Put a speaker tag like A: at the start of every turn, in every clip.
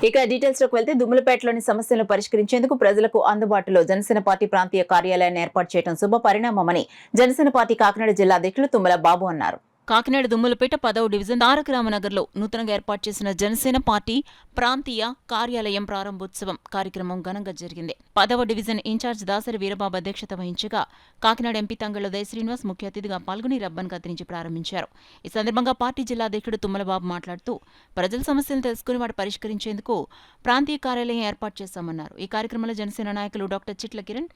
A: ఇక డీటెయిల్స్ లోకి వెళ్తే దుమ్ములపేటలోని సమస్యలను పరిష్కరించేందుకు ప్రజలకు అందుబాటులో జనసేన పార్టీ ప్రాంతీయ కార్యాలయాన్ని ఏర్పాటు చేయడం శుభ పరిణామమని జనసేన పార్టీ కాకినాడ జిల్లా అధ్యక్షులు తుమ్మల బాబు అన్నారు. కాకినాడ దుమ్ములపేట 10వ డివిజన్ తారక రామనగర్లో నూతనంగా ఏర్పాటు చేసిన జనసేన పార్టీ ప్రాంతీయ కార్యాలయం ప్రారంభోత్సవం కార్యక్రమం ఘనంగా జరిగింది. 10వ డివిజన్ ఇన్ఛార్జ్ దాసరి వీరబాబు అధ్యక్షత వహించగా కాకినాడ ఎంపీ తంగళ్ల దయ శ్రీనివాస్ ముఖ్య అతిథిగా పాల్గొని రబ్బన్ కత్తిరించి ప్రారంభించారు. ఈ సందర్భంగా పార్టీ జిల్లా అధ్యక్షుడు తుమ్మలబాబు మాట్లాడుతూ ప్రజల సమస్యలను తెలుసుకుని వాటి పరిష్కరించేందుకు ప్రాంతీయ కార్యాలయం ఏర్పాటు చేశామన్నారు. ఈ కార్యక్రమంలో జనసేన నాయకులు డాక్టర్ చిట్ల కిరణ్,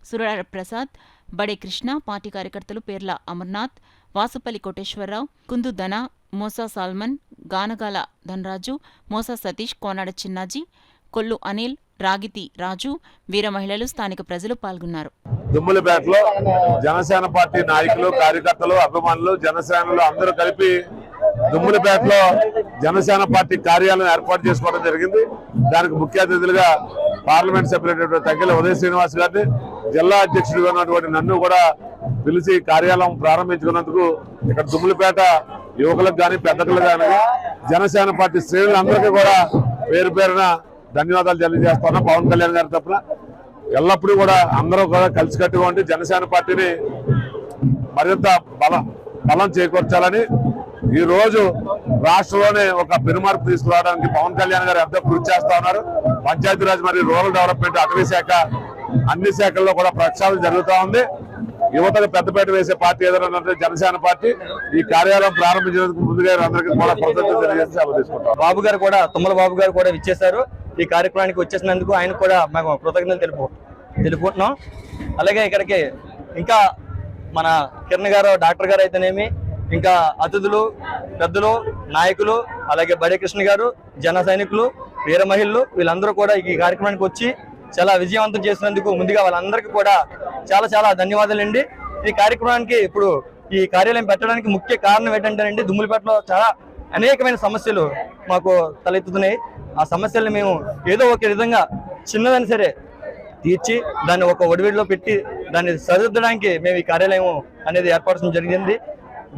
A: సుర ప్రసాద్, బడే కృష్ణ, పార్టీ కార్యకర్తలు పేర్ల అమర్నాథ్, వాసుపల్లి కోటేశ్వరరావు, కుందు ధన, మోసా సాల్మన్, గానగాల ధనరాజు, మోసా సతీష్, కోనాడ చిన్నాజీ, కొల్లు అనిల్, రాగితి రాజు, వీర మహిళలు, స్థానిక ప్రజలు పాల్గొన్నారు.
B: దుమ్ములపేటలో జనసేన పార్టీ నాయకులు, కార్యకర్తలు, అభిమానులు, జనసేనలు అందరూ కలిపి దుమ్ములపేటలో జనసేన పార్టీ కార్యాలయం ఏర్పాటు చేసుకోవడం జరిగింది. దానికి ముఖ్య అతిథులుగా పార్లమెంట్ సభ్యులు తగ్గిల ఉదయ శ్రీనివాస్ గారిని, జిల్లా అధ్యక్షుడిగా ఉన్నటువంటి నన్ను కూడా పిలిచి కార్యాలయం ప్రారంభించుకున్నందుకు ఇక్కడ దుమ్ములపేట యువకులకు కానీ పెద్దలకు కానీ జనసేన పార్టీ శ్రేణులందరికీ కూడా పేరు పేరున ధన్యవాదాలు తెలియజేస్తున్నా. పవన్ కళ్యాణ్ గారి తరఫున ఎల్లప్పుడూ కూడా అందరూ కూడా కలిసికట్టుగా ఉండి జనసేన పార్టీని మరింత బలం చేకూర్చాలని ఈ రోజు రాష్ట్రంలోనే ఒక పెనుమార్పు తీసుకురావడానికి పవన్ కళ్యాణ్ గారు ఎంతో కృషి చేస్తా ఉన్నారు. పంచాయతీరాజ్ మరియు రూరల్ డెవలప్మెంట్, అటవీ శాఖ, అన్ని శాఖల్లో కూడా ప్రక్షాళన జరుగుతూ ఉంది. యువతకు పెద్దపేట వేసే పార్టీ ఏదైనా జనసేన పార్టీ. ఈ కార్యాలయం ప్రారంభించినందుకు ముందుగా అందరికీ కూడా కృతజ్ఞతలు తెలియజేసి సెలవు తీసుకుంటాం.
C: బాబు గారు కూడా, తుమ్మల బాబు గారు కూడా విచ్చేశారు. ఈ కార్యక్రమానికి వచ్చేసినందుకు ఆయన కూడా మేము కృతజ్ఞతలు తెలుపుకుంటున్నాం. అలాగే ఇక్కడికి ఇంకా మన కిరణ్ గారు, డాక్టర్ గారు అయితేనేమి, ఇంకా అతిథులు, పెద్దలు, నాయకులు, అలాగే బడే కృష్ణ గారు, జన సైనికులు, వీర మహిళలు, వీళ్ళందరూ కూడా ఈ కార్యక్రమానికి వచ్చి చాలా విజయవంతం చేసినందుకు ముందుగా వాళ్ళందరికీ కూడా చాలా చాలా ధన్యవాదాలండి. ఈ కార్యక్రమానికి ఇప్పుడు ఈ కార్యాలయం పెట్టడానికి ముఖ్య కారణం ఏంటంటేనండి, దుమ్ములపేటలో చాలా అనేకమైన సమస్యలు మాకు తలెత్తుతున్నాయి. ఆ సమస్యల్ని మేము ఏదో ఒక విధంగా చిన్నదని సరే తీర్చి దాన్ని ఒక ఒడివిడిలో పెట్టి దాన్ని సరిదిద్దడానికి మేము ఈ కార్యాలయం అనేది ఏర్పరచడం జరిగింది.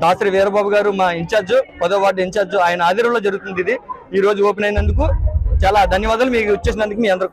C: దాసరి వీరబాబు గారు మా ఇన్ఛార్జ్, 10వ వార్డు ఇన్ఛార్జ్, ఆయన ఆధ్వర్యంలో జరుగుతుంది. ఇది ఈ రోజు ఓపెన్ అయినందుకు చాలా ధన్యవాదాలు. మీకు వచ్చేసినందుకు మీ అందరూ